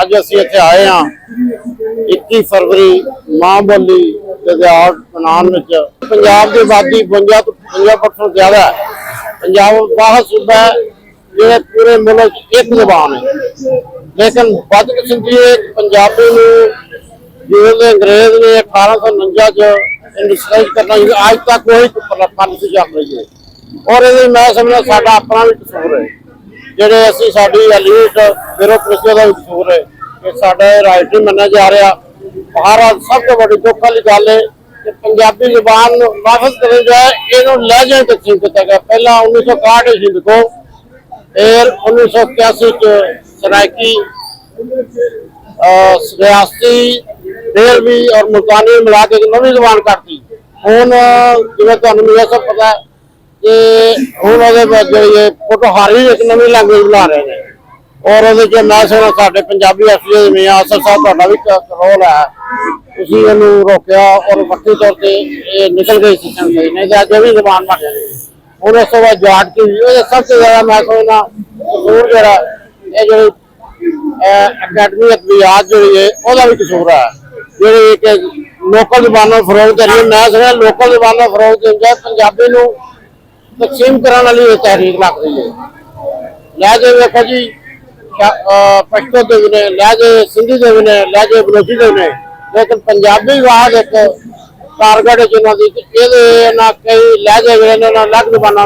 ਅੱਜ ਅਸੀਂ ਇੱਥੇ ਆਏ ਹਾਂ 21 ਫਰਵਰੀ ਮਾਂ ਬੋਲੀ ਦੇ ਦਿਹਾੜ ਮਨਾਉਣ ਵਿੱਚ। ਪੰਜਾਬ ਦੀ ਆਬਾਦੀ 52 ਤੋਂ 55% ਜ਼ਿਆਦਾ ਹੈ। ਪੰਜਾਬ ਵਾਹਦ सूबा है जो पूरे मुल्क एक जबान है, लेकिन बदकिस्मती पंजाबी जिन्होंने अंग्रेज ने 1849 इंडस्ट्रियलाइज करना अज तक वही पॉलिसी चल रही है। और ये मैं समझना साडा अपना भी कसूर है, ਜਿਹੜੇ ਅਸੀਂ ਸਾਡੀ ਐਲੀਟ ਬਿਊਰੋਕ੍ਰੇਸੀ ਦਾ ਕਸੂਰ है कि साडा राइट नहीं मन्निया जा रहा। भारत सब तो बड़ी दुख वाली गल है कि पंजाबी जुबान वापस करने जाए इन्हों लहजे तकसीम किया गया। पहला 1961 हिंद को, फिर 1981 सराइकी, रियासती, देरवी और मुल्तानी मिला के नवी जुबान करती। हूँ जिवें तुहानूं मेरा सब पता है कि हूँ पोटोहारी एक नवी लैंगुएज बना रहे हैं। और मैं सुना साढ़े पंजाबी एसपी मियां असर साहब तुहाडा भी रोल है, तुसीं इहनूं रोकिया और वक्ती तौर पर निकल गई सिस्टम से, नहीं तो अजे भी जबान बन जाती। हूँ इस बाद जाट की सबसे ज्यादा मैं समझना कसूर जरा ये अकैडमी अद्वियात जी है वह भी कसूर है, जी लोकल जबानों फरोग दे रही है। मैं समझा लोकल जबानों फरोग दें जाए पंजाबी नूं तकसीम करने वाली तहरीक लग रही है। लहजे देखो जी, पश्तो के भी ने लहजे, सिंधी के भी ने लहजे, बलोची के भी ने, लेकिन पंजाबी वाद एक टारगेट जिन्होंने कई लहजे भी अलग जबाना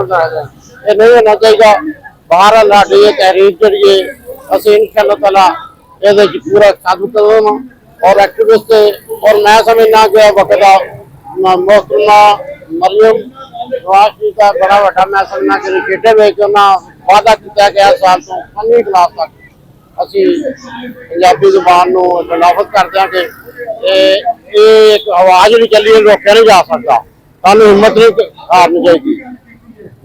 ये नहीं होना चाहिए। बाहर लाड़ी तहरीक जी असं इंशाअल्लाह ताला ये पूरा साबित कदम और एक्टिविस्ट। और मैं समझना कि वक्त मोहतरमा मरियम नवाज जी का बड़ा बड़ा मैं समझना कि इनिशिएटिव है कि उन्होंने वादा किया गया साल तो 5वीं क्लास तक असी पंजाबी जुबान को तलाफत कर देंगे। एक आवाज नहीं चली, रोकया नहीं जा सकता। सानू हिम्मत नहीं हारनी चाहिए।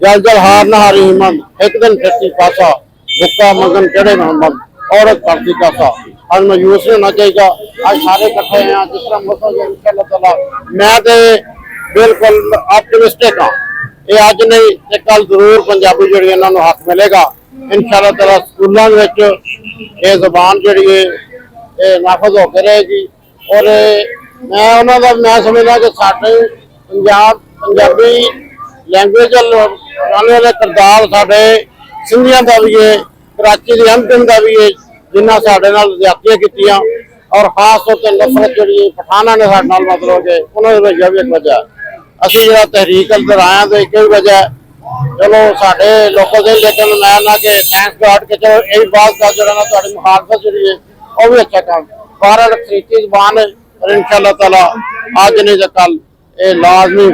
जल जल हार ना हारी हिम्मत, एक दिन फिरती पासा भुक्का मंगन चढ़े मोहम्मद औरत करती कासा। आज मायूस नहीं होना चाहिए। आज सारे इकट्ठे हैं जिस तरह मौसम इंशाअल्लाह ताला मैं तो बिल्कुल ऑप्टिमिस्टिक हाँ। ये अज नहीं तो कल जरूर पंजाबी जी इन्होंने हक मिलेगा इंशाअल्लाह ताला। स्कूलों ये जबान जी नाफज होकर रहेगी। और मैं उन्होंने मैं समझदा कि साडे पंजाबी लैंगुएज वाले किरदार साडे सिंधियां का भी है, कराची की अंतिम का भी है जिन्हें साडे नाल ज्यादतियां कीतियां। और खास तौर पर नफरत जी पठाना ने साडे नाल मतलब कि उन्होंने वजह भी एक वजह असी जो तहरीक अंदर आया तो एक ही वजह चलो साढ़े लोगों से। लेकिन मैं ना कि थैंक्स गॉड के चलो यही बात का जो मुखालफत जी है वह भी अच्छा काम बारह अखरीती जबान है। और इंशाअल्लाह ताला अज नहीं तो कल ये लाजमी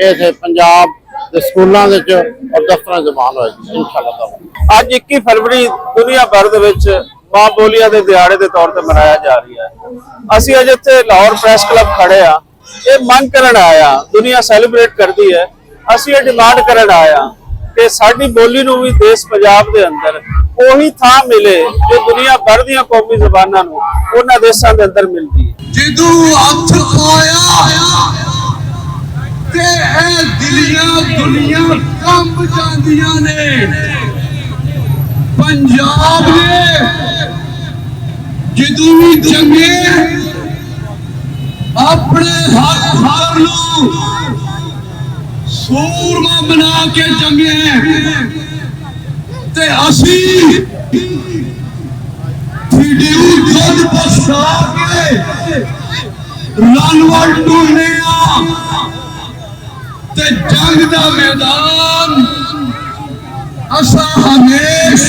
इस पंजाब के स्कूलों और दफ्तर जबान होगी इंशाअल्लाह ताला। अज 21 फरवरी दुनिया भर दे मां बोलियां दे दिहाड़े के तौर पर मनाया जा रही है। असी अज इत्थे लाहौर प्रेस क्लब खड़े आ, ये मंग करन आया, दुनिया सैलीब्रेट करती है, असी ये डिमांड करन आया कि साडी बोली नूं भी देश पंजाब दे अंदर ओही थां मिले जो दुनिया भर दी कौमी ज़बानां नूं उन्हां देशां दे अंदर मिलदी है। जिदू हथ पाया ते ए दिलियां दुनिया कंब जांदियां ने। पंजाब ने जिदू भी जंगे अपने हर सूरमा बना के जंगे ते असी दुध पछा के रनवल ढूंढने ते जंग दा मैदान असा हमेश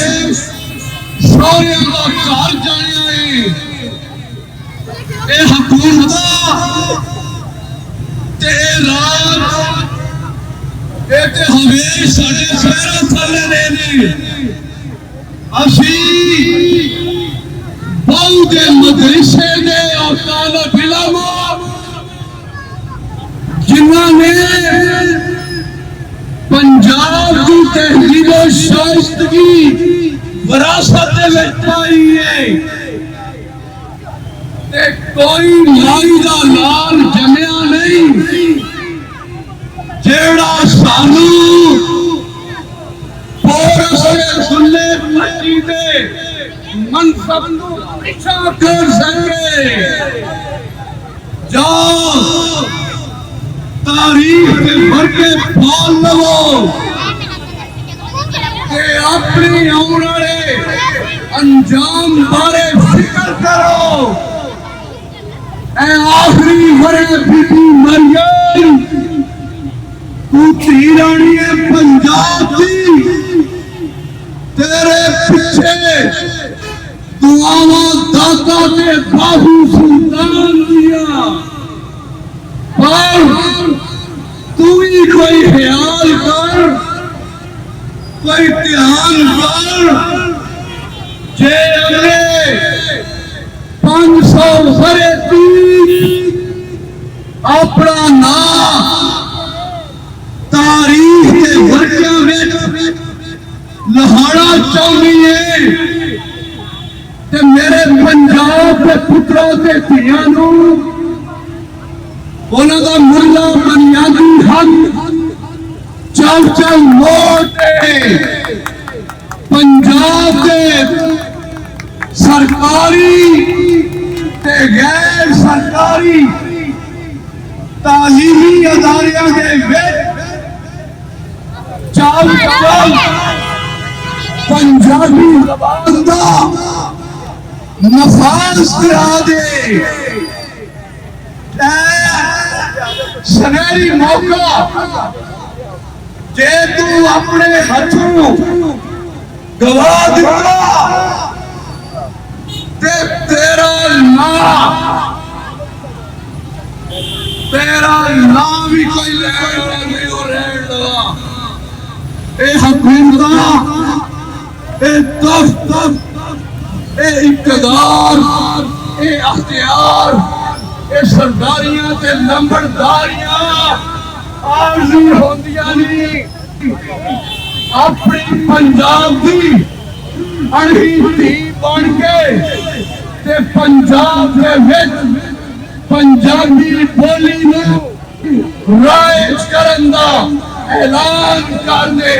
सोने का घर जाने हुकूमत राज हमेश साढ़े पैरों थले ने। असी बहु के मदरसे ने और तालब इल्म जिन्होंने पंजाब की तहजीब और शाइस्तगी विरासत में पाई है। कोई माई का लाल जमया नहीं जेड़ा सानू खुले मट्टी दे मनसब को पीछा कर सके। जाओ तारीख के भर के पाल लो के अपनी आने वाले अंजाम बारे फिक्र करो। ए आखिरी बड़े बीबी मरियम तू धी रानी है पंजाब की, तेरे पीछे दुआवा दाता के बाबू सुल्तान दिया, पर तू ही कोई ख्याल कर, कोई ध्यान कर जे अगले 500 बरे अपना नाम तारीख के वर्षों में लहाड़ा चाहती है ते मेरे पंजाब के पुत्रों के धियां नूं उन्हां दा मुल्ला बुनियादी हक चल चल वोट पंजाब के सरकारी ते गैर सरकारी तालीमी अदारियां के विच चल चल पंजाबी ज़बान दा नफाज करा दे। सनहरी मौका जे तू अपने हथों गवा दिता ते तेरा नाम ही कोई नहीं हो रहा। ए हुकूमत ए तख्त ए इक़्तिदार ए अख्तियार ए सरदारियां ते लंबड़दारियां आरज़ी होंदियां नहीं अपनी पंजाब की अणही धी बन के ते पंजाब दे विच पंजाबी बोली नूं राइज करन दा ऐलान कर दे।